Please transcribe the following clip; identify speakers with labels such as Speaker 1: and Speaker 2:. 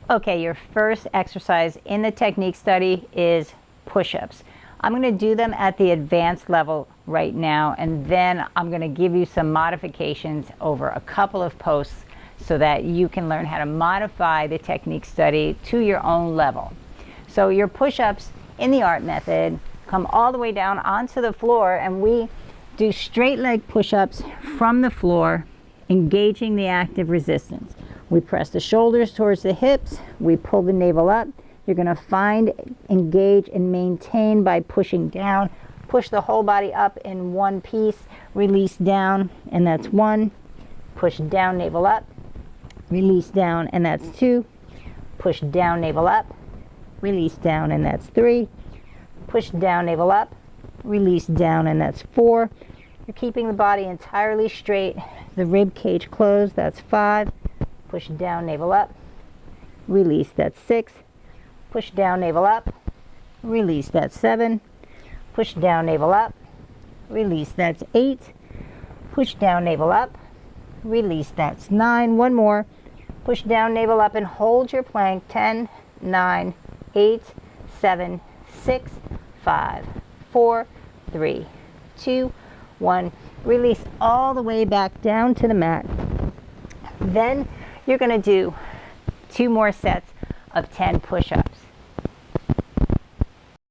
Speaker 1: Okay, your first exercise in the technique study is push-ups. I'm going to do them at the advanced level right now, and then I'm going to give you some modifications over a couple of posts so that you can learn how to modify the technique study to your own level. So your push-ups in the A.R.T method come all the way down onto the floor, and we do straight leg push-ups from the floor, engaging the active resistance. We press the shoulders towards the hips, we pull the navel up. You're going to find, engage, and maintain by pushing down. Push the whole body up in one piece, release down, and that's 1. Push down, navel up, release down, and that's 2. Push down, navel up, release down, and that's 3. Push down, navel up, release down, and that's 4. You're keeping the body entirely straight, the rib cage closed, that's 5. Push down, navel up, release, that's 6. Push down, navel up, release, that's 7. Push down, navel up, release, that's 8. Push down, navel up, release, that's 9. One more. Push down, navel up, and hold your plank. 10, 9, 8, 7, 6, 5, 4, 3, 2, 1. Release all the way back down to the mat. Then you're going to do 2 more sets of 10 push-ups.